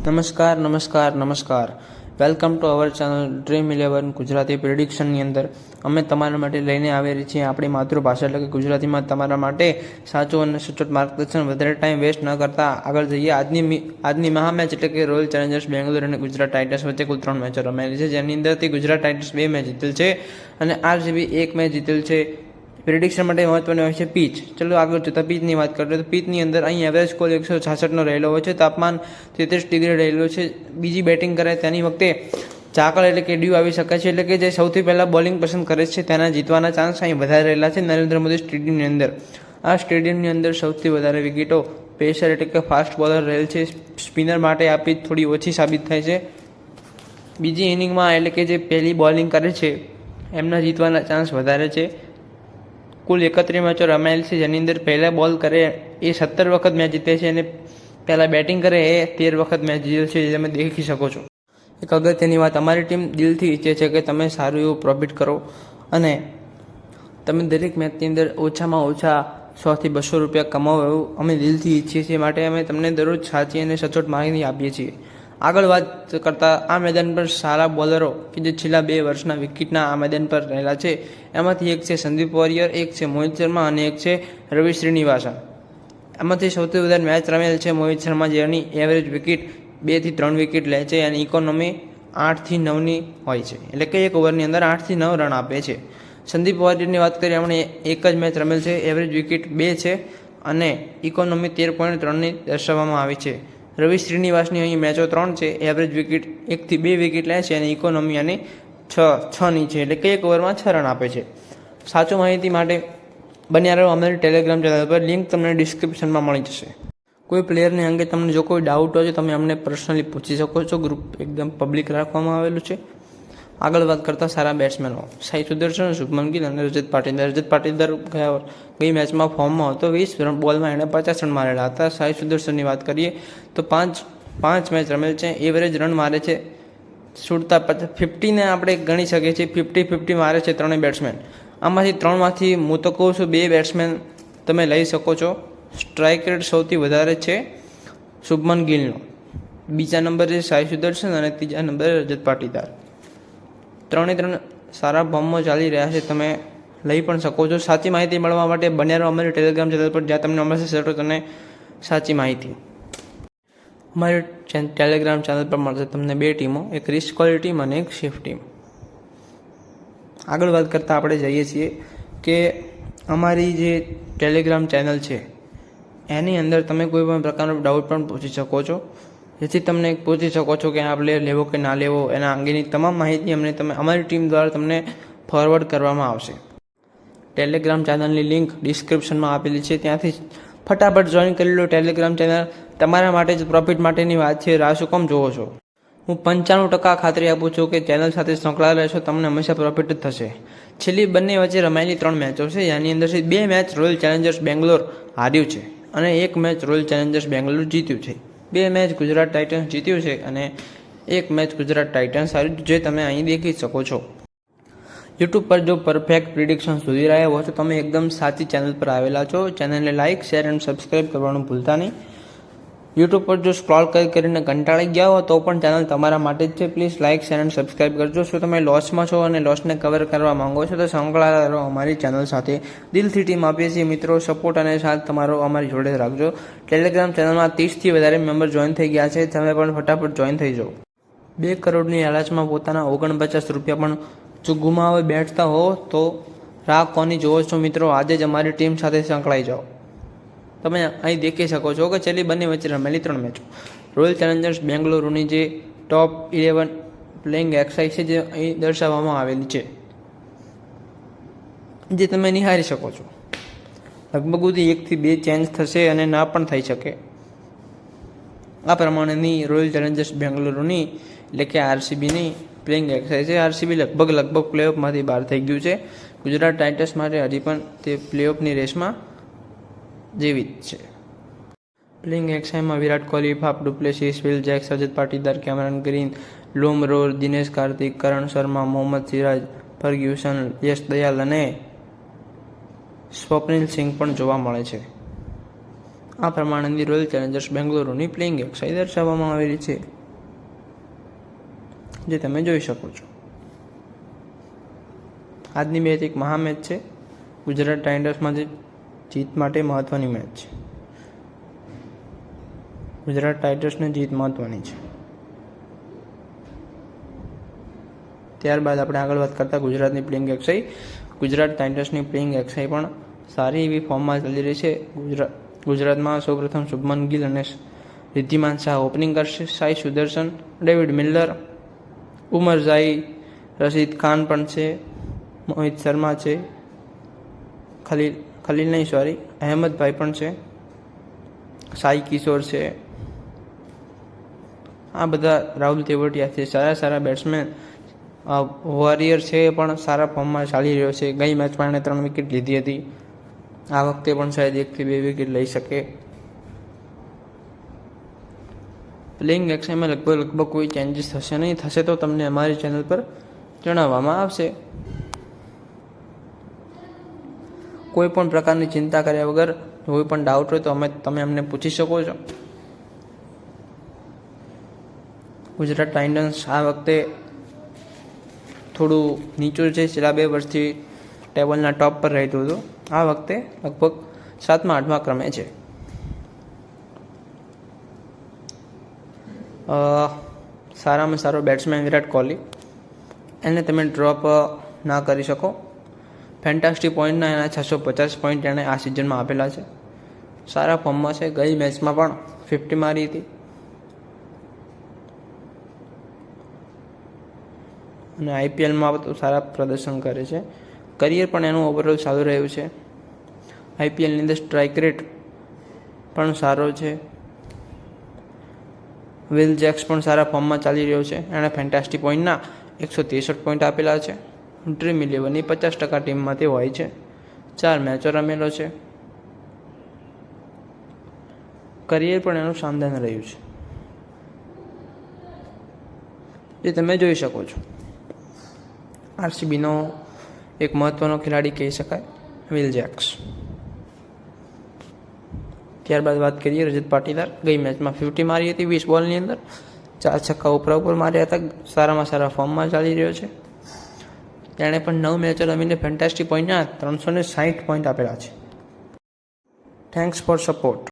નમસ્કાર નમસ્કાર નમસ્કાર welcome to our channel dream 11 Gujarati પ્રિડિક્શનની અંદર અમે તમારા માટે લઈને આવેલી છીએ આપણી માતૃભાષા એટલે કે ગુજરાતીમાં તમારા માટે સાચું અને સચોટ માર્ગદર્શન. વધારે ટાઈમ વેસ્ટ ન કરતા આગળ જઈએ. આજની મહામેચ એટલે કે રોયલ ચેલેન્જર્સ બેંગ્લોર અને ગુજરાત ટાઇટન્સ વચ્ચે કુલ 3 મેચો રમાયેલી છે, જેની અંદરથી ગુજરાત ટાઇટન્સ 2 મેચ જીતેલ છે અને આરસીબી 1 મેચ જીતેલ છે. પ્રિડિક્શન માટે મહત્વની હોય છે પીચ. ચલો આગળ જતા પીચની વાત કરીએ તો પીચની અંદર અહીં એવરેજ સ્કોર 166નો રહેલો હોય છે, તાપમાન 33 ડિગ્રી રહેલું છે. બીજી બેટિંગ કરે તેની વખતે ચાકળ એટલે કે ડ્યુ આવી શકે છે, એટલે કે જે સૌથી પહેલાં બોલિંગ પસંદ કરે છે તેના જીતવાના ચાન્સ અહીં વધારે રહેલા છે નરેન્દ્ર મોદી સ્ટેડિયમની અંદર. આ સ્ટેડિયમની અંદર સૌથી વધારે વિકેટો પેસર એટલે કે ફાસ્ટ બોલર રહેલ છે. સ્પિનર માટે આ પીચ થોડી ઓછી સાબિત થાય છે. બીજી ઇનિંગમાં એટલે કે જે પહેલી બોલિંગ કરે છે એમના જીતવાના ચાન્સ વધારે છે. કુલ 31 મેચો રમાયેલ છે, જેની અંદર પહેલા બોલ કરે એ 17 વખત મેચ જીતે છે અને પહેલાં બેટિંગ કરે એ 13 વખત મેચ જીતે છે, જે તમે દેખી શકો છો. એક અગત્યની વાત, અમારી ટીમ દિલથી ઈચ્છે છે કે તમે સારું એવું પ્રોફિટ કરો અને તમે દરેક મેચની અંદર ઓછામાં ઓછા 100 થી 200 રૂપિયા કમાવો એવું અમે દિલથી ઈચ્છીએ છીએ. માટે અમે તમને દરરોજ સાચી અને સચોટ માહિતી આપીએ છીએ. આગળ વાત કરતાં આ મેદાન પર સારા બોલરો કે જે છેલ્લા 2 વર્ષના વિકેટના આ મેદાન પર રહેલા છે, એમાંથી એક છે સંદીપ વોરિયર, એક છે મોહિત શર્મા અને એક છે રવિ શ્રીનિવાસન. એમાંથી સૌથી વધારે મેચ રમેલ છે મોહિત શર્મા, જેની એવરેજ વિકેટ 2 થી 3 વિકેટ લે છે અને ઇકોનોમી 8 થી 9ની હોય છે, એટલે કે એક ઓવરની અંદર 8 થી 9 રન આપે છે. સંદીપ વોરિયરની વાત કરીએ, એમણે એક જ મેચ રમેલ છે, એવરેજ વિકેટ 2 છે અને ઇકોનોમી 13.3ની દર્શાવવામાં આવી છે. રવિ શ્રીનિવાસની અહીં મેચો 3 છે, એવરેજ વિકેટ 1 થી 2 વિકેટ લે છે અને ઇકોનોમી આની 6ની છે, એટલે કે એક ઓવરમાં 6 રન આપે છે. સાચું માહિતી માટે બન્યા રહો અમારી ટેલિગ્રામ ચેનલ પર. લિંક તમને ડિસ્ક્રિપ્શનમાં મળી જશે. કોઈ પ્લેયરને અંગે તમને જો કોઈ ડાઉટ હોય તો તમે અમને પર્સનલી પૂછી શકો છો. ગ્રુપ એકદમ પબ્લિક રાખવામાં આવેલું છે. આગળ વાત કરતાં સારા બેટ્સમેનો સાઈ સુદર્શન, શુભમન ગિલ અને રજત પાટીદાર. રજત પાટીદાર ગઈ મેચમાં ફોર્મમાં હતો. 20 બોલમાં એણે 50 રન મારેલા હતા. સાઈ સુદર્શનની વાત કરીએ તો 5 મેચ રમેલ છે, એવરેજ રન મારે છે 50ને આપણે ગણી શકીએ છીએ. 50-50 મારે છે ત્રણેય બેટ્સમેન. આમાંથી 3માંથી હું તો કહું છું 2 બેટ્સમેન તમે લઈ શકો છો. સ્ટ્રાઇક રેટ સૌથી વધારે છે શુભમન ગિલનો, બીજા નંબરે સાઈ સુદર્શન અને ત્રીજા નંબરે રજત પાટીદાર. 3 સારા ફોર્મમાં ચાલી રહ્યા છે, તમે લઈ પણ શકો છો. સાચી માહિતી મળવા માટે બન્યા રહો અમારી ટેલિગ્રામ ચેનલ પર, જ્યાં તમને મળશે સચોટ અને સાચી માહિતી. અમારી ટેલિગ્રામ ચેનલ પર મળશે તમને 2 ટીમો, એક રિસ્ક વાળી ટીમ અને એક સેફ ટીમ. આગળ વાત કરતાં આપણે જઈએ છીએ કે અમારી જે ટેલિગ્રામ ચેનલ છે એની અંદર તમે કોઈ પણ પ્રકારનો ડાઉટ પણ પૂછી શકો છો, જેથી તમને પૂછી શકો છો કે આ પ્લેયર લેવો કે ના લેવો, એના અંગેની તમામ માહિતી અમારી ટીમ દ્વારા તમને ફોરવર્ડ કરવામાં આવશે. ટેલિગ્રામ ચેનલની લિંક ડિસ્ક્રિપ્શનમાં આપેલી છે, ત્યાંથી ફટાફટ જોઈન કરી લો ટેલિગ્રામ ચેનલ. તમારા માટે જ પ્રોફિટ માટેની વાત છે, રાહ શું કામ જોવો છો? હું 95% ખાતરી આપું છું કે ચેનલ સાથે સંકળાયેલા રહેશો, તમને હંમેશા પ્રોફિટ જ થશે. છેલ્લી બંને વચ્ચે રમાયેલી 3 મેચો છે, જેની અંદરથી 2 મેચ રોયલ ચેલેન્જર્સ બેંગ્લોર હાર્યું છે અને 1 મેચ રોયલ ચેલેન્જર્સ બેંગ્લોર જીત્યું છે. 2 મેચ ગુજરાત ટાઇટન્સ જીત્યું છે અને 1 મેચ ગુજરાત ટાઇટન્સ હાર્યું, જે તમે અહીં દેખી શકો છો. યુટ્યુબ પર જો પરફેક્ટ પ્રિડિક્શન શોધી રહ્યા હો તો તમે એકદમ સાચી ચેનલ પર આવેલા છો. ચેનલને લાઇક, શેર અને સબસ્ક્રાઈબ કરવાનું ભૂલતા નહીં. યુટ્યુબ પર જો સ્ક્રોલ કરીને કંટાળી ગયા હો તો પણ ચેનલ તમારા માટે જ છે. પ્લીઝ લાઇક, શેર અને સબસ્ક્રાઈબ કરજો. શું તમે લોસમાં છો અને લોસને કવર કરવા માંગો છો તો સંકળાયેલા રહો અમારી ચેનલ સાથે. દિલથી ટીમ આપીએ છીએ મિત્રો. સપોર્ટ અને સાથ તમારો અમારી જોડે રાખજો. ટેલિગ્રામ ચેનલમાં 30થી વધારે મેમ્બર જોઈન થઈ ગયા છે, તમે પણ ફટાફટ જોઈન થઈ જાઓ. 2 કરોડની લાલચમાં પોતાના 49 રૂપિયા પણ જો ગુમાવે બેઠતા હો તો રાહ કોની જોવો છો મિત્રો? આજે જ અમારી ટીમ સાથે સંકળાઈ જાઓ. તમે અહીં દેખી શકો છો કે છેલ્લી બંને વચ્ચે રમેલી 3 મેચો રોયલ ચેલેન્જર્સ બેંગ્લોરની જે ટોપ 11 પ્લેઇંગ એક્સરસાઇઝ છે, જે અહીં દર્શાવવામાં આવેલી છે, જે તમે નિહાળી શકો છો. લગભગ 1 થી 2 ચેન્જ થશે અને ના પણ થઈ શકે. આ પ્રમાણેની રોયલ ચેલેન્જર્સ બેંગ્લોરની એટલે કે આરસીબીની પ્લેઇંગ એક્સરસાઇઝ છે. આરસીબી લગભગ પ્લેઓફમાંથી બહાર થઈ ગયું છે. ગુજરાત ટાઇટન્સ માટે હજી પણ તે પ્લેઓફની રેસમાં જીવિત છે. પ્લેઇંગ એક્સરસાઇઝમાં Virat Kohli, Faf du Plessis, Will Jacks, Rajat Patidar, Cameron Green, Lomror, Dinesh Karthik, Karan Sharma, Mohammed Siraj, Ferguson, Yash Dayal અને સ્વપ્નિલ સિંહ પણ જોવા મળે છે. આ પ્રમાણેની રોયલ ચેલેન્જર્સ બેંગ્લોરુની પ્લેઇંગ એક્સરસાઇઝ દર્શાવવામાં આવેલી છે, જે તમે જોઈ શકો છો. આજની મેચ એક મહા મેચ છે. ગુજરાત ટાઇગર્સમાંથી જીત માટે મહત્વની મેચ છે. ગુજરાત ટાઇગર્સને જીત મહત્વની છે. ત્યારબાદ આપણે આગળ વાત કરતા ગુજરાતની પ્લેઇંગ એક્સરસાઇઝ. ગુજરાત ટાઇગર્સની પ્લેઇંગ એક્સરસાઇઝ પણ સારી એવી ફોર્મમાં ચાલી રહી છે. ગુજરાતમાં સૌપ્રથમ શુભમન ગિલ અને રિદ્ધિમાન શાહ ઓપનિંગ કરશે. સાઈ સુદર્શન, ડેવિડ મિલર, ઉમર ઝાઈ, રશીદ ખાન પણ છે, મોહિત શર્મા છે, અહેમદભાઈ પણ છે, સાઈ કિશોર છે. આ બધા રાહુલ તેવટિયા છે, સારા બેટ્સમેન. વોરિયર છે એ પણ સારા ફોર્મમાં ચાલી રહ્યો છે. ગઈ મેચમાં એણે 3 વિકેટ લીધી હતી. આ વખતે પણ શાયદ 1 થી 2 વિકેટ લઈ શકે. પ્લેઇંગ એક્શનમાં લગભગ કોઈ ચેન્જીસ થશે નહીં. થશે તો તમને અમારી ચેનલ પર જણાવવામાં આવશે. કોઈ પણ પ્રકારની ચિંતા કર્યા વગર કોઈ પણ ડાઉટ હોય તો તમે અમને પૂછી શકો છો. ગુજરાત ટાઇટન્સ આ વખતે થોડું નીચું છે. છેલ્લા 2 વર્ષથી ટેબલના ટોપ પર રહેતું હતું. આ વખતે લગભગ 7મા-8મા ક્રમે છે. સારામાં સારો બેટ્સમેન વિરાટ કોહલી, એને તમે ડ્રોપ ના કરી શકો. ફેન્ટાસ્ટિક પોઈન્ટના એના 650 પોઈન્ટ એણે આ સિઝનમાં આપેલા છે. સારા ફોર્મમાં છે. ગઈ મેચમાં પણ 50 મારી હતી અને આઈપીએલમાં તો સારા પ્રદર્શન કરે છે. કરિયર પણ એનું ઓવરઓલ સારું રહ્યું છે. આઈપીએલની અંદર સ્ટ્રાઇક રેટ પણ સારો છે. વિલ જેક્સ પણ સારા ફોર્મમાં ચાલી રહ્યો છે. એણે ફેન્ટાસ્ટિક પોઈન્ટના 163 પોઈન્ટ આપેલા છે. ડ્રીમ 11ની 50% ટીમમાં તે હોય છે. 4 મેચો રમેલો છે. કરિયર પણ એનું શાનદાર રહ્યું છે, જે તમે જોઈ શકો છો. આરસીબીનો એક મહત્વનો ખેલાડી કહી શકાય, વિલ જેક્સ. ત્યારબાદ વાત કરીએ રજત પાટીદાર. ગઈ મેચમાં 50 મારી હતી 20 બોલની અંદર. 4 છક્કા ઉપર માર્યા હતા. સારામાં સારા ફોર્મમાં ચાલી રહ્યો છે. તેણે પણ 9 મેચો રમીને ફેન્ટાસ્ટિક પોઈન્ટના 360 પોઈન્ટ આપેલા છે. Thanks for support.